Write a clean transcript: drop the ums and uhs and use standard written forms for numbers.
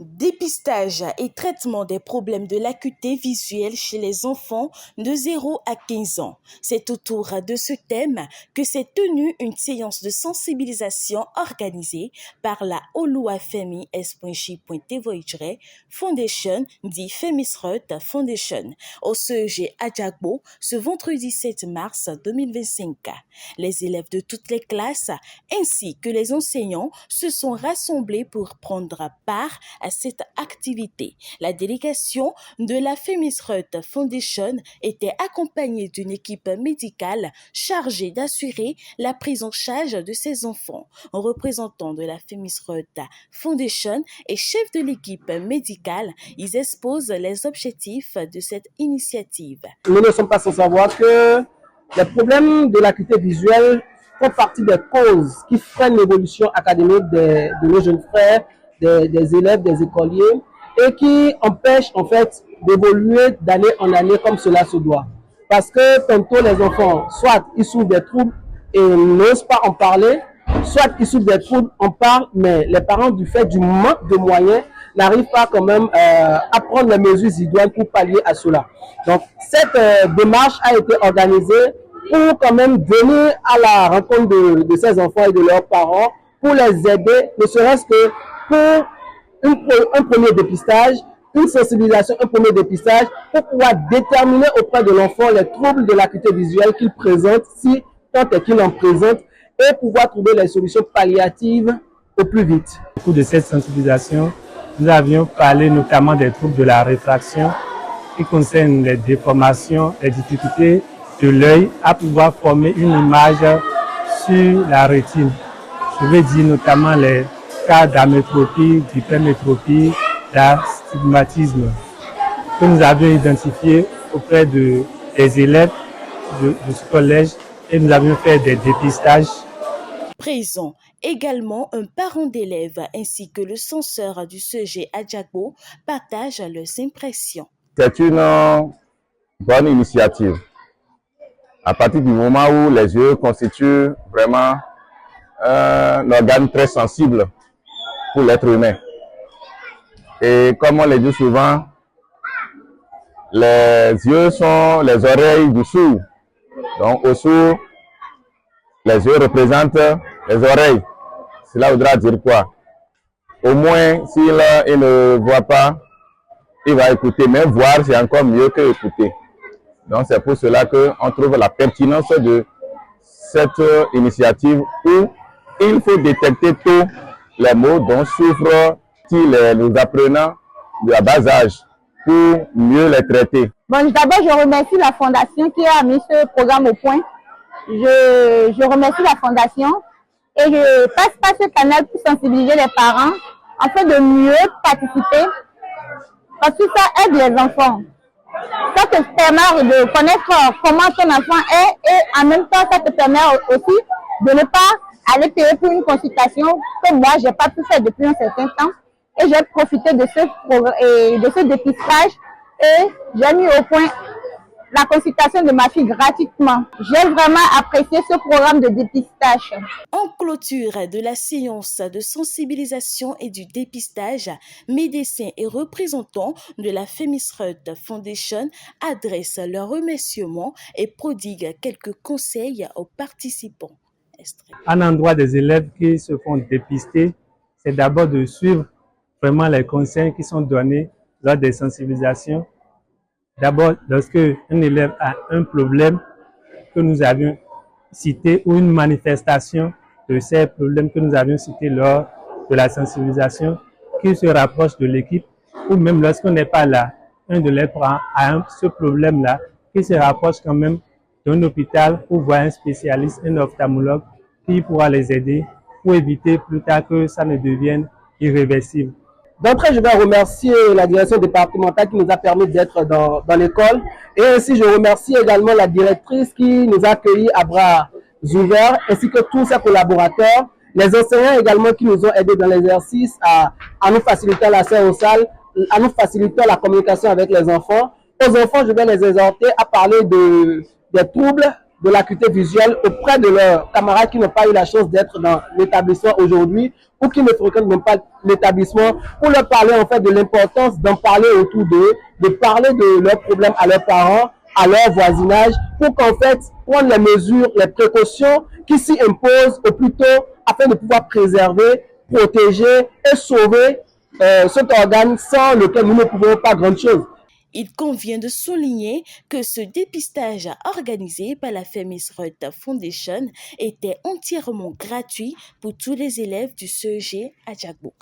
Dépistage et traitement des problèmes de l'acuité visuelle chez les enfants de 0 à 15 ans. C'est autour de ce thème que s'est tenue une séance de sensibilisation organisée par la Oluwafemi S.J.Tevoijre Foundation, dit Femisrut Foundation, au CEG Adjagbo ce vendredi 7 mars 2025. Les élèves de toutes les classes ainsi que les enseignants se sont rassemblés pour prendre part à cette activité. La délégation de la Femisrut Foundation était accompagnée d'une équipe médicale chargée d'assurer la prise en charge de ces enfants. Un représentant de la Femisrut Foundation et chef de l'équipe médicale, ils exposent les objectifs de cette initiative. Nous ne sommes pas sans savoir que les problèmes de l'acuité visuelle font partie des causes qui freinent l'évolution académique de nos jeunes frères, des élèves, des écoliers, et qui empêchent en fait d'évoluer d'année en année comme cela se doit. Parce que tantôt les enfants, soit ils souffrent des troubles et n'osent pas en parler, soit ils souffrent des troubles, en parlent, mais les parents, du fait du manque de moyens, n'arrivent pas quand même à prendre les mesures idoines pour pallier à cela. Donc cette démarche a été organisée pour quand même venir à la rencontre de ces enfants et de leurs parents, pour les aider, ne serait-ce que pour un premier dépistage, une sensibilisation, un premier dépistage, pour pouvoir déterminer auprès de l'enfant les troubles de l'acuité visuelle qu'il présente, si tant est qu'il en présente, et pouvoir trouver les solutions palliatives au plus vite. Au cours de cette sensibilisation, nous avions parlé notamment des troubles de la réfraction qui concernent les déformations, les difficultés de l'œil à pouvoir former une image sur la rétine. Je veux dire notamment les cas d'amétropie, d'hypermétropie, d'astigmatisme que nous avions identifiés auprès des élèves de ce collège et nous avions fait des dépistages. Présent également un parent d'élève ainsi que le censeur du CEG Adjagbo partagent leurs impressions. C'est une bonne initiative. À partir du moment où les yeux constituent vraiment un organe très sensible pour l'être humain. Et comme on le dit souvent, les yeux sont les oreilles du sourd. Donc au sourd, les yeux représentent les oreilles. Cela voudra dire quoi? Au moins, s'il ne voit pas, il va écouter. Mais voir, c'est encore mieux que écouter. Donc c'est pour cela qu'on trouve la pertinence de cette initiative où il faut détecter tous les maux dont souffrent les apprenants de la bas âge pour mieux les traiter. Bon, d'abord, je remercie la Fondation qui a mis ce programme au point. Je remercie la Fondation et je passe par ce canal pour sensibiliser les parents afin de mieux participer parce que ça aide les enfants. Ça te permet de connaître comment ton enfant est et en même temps ça te permet aussi de ne pas aller payer pour une consultation que moi j'ai pas pu faire depuis un certain temps et j'ai profité de ce dépistage et j'ai mis au point la consultation de ma fille gratuitement. J'ai vraiment apprécié ce programme de dépistage. En clôture de la séance de sensibilisation et du dépistage, médecins et représentants de la Femisrut Foundation adressent leurs remerciements et prodiguent quelques conseils aux participants. Un endroit des élèves qui se font dépister, c'est d'abord de suivre vraiment les conseils qui sont donnés lors des sensibilisations. D'abord, lorsque un élève a un problème que nous avions cité ou une manifestation de ces problèmes que nous avions cités lors de la sensibilisation, qu'il se rapproche de l'équipe ou même lorsqu'on n'est pas là, un de les parents a ce problème-là, qu'il se rapproche quand même d'un hôpital pour voir un spécialiste, un ophtalmologue qui pourra les aider pour éviter plus tard que ça ne devienne irréversible. D'entrée, je vais remercier la direction départementale qui nous a permis d'être dans l'école. Et ainsi, je remercie également la directrice qui nous a accueillis à bras ouverts, ainsi que tous ses collaborateurs, les enseignants également qui nous ont aidés dans l'exercice à nous faciliter l'accès aux salles, à nous faciliter la communication avec les enfants. Aux enfants, je vais les exhorter à parler des troubles de l'acuité visuelle auprès de leurs camarades qui n'ont pas eu la chance d'être dans l'établissement aujourd'hui ou qui ne fréquentent même pas l'établissement, pour leur parler en fait de l'importance d'en parler autour d'eux, de parler de leurs problèmes à leurs parents, à leur voisinage, pour qu'en fait prendre les mesures, les précautions qui s'y imposent au plus tôt afin de pouvoir préserver, protéger et sauver cet organe sans lequel nous ne pouvons pas grand chose. Il convient de souligner que ce dépistage organisé par la Femis Ruth Foundation était entièrement gratuit pour tous les élèves du CEG à Djagbo.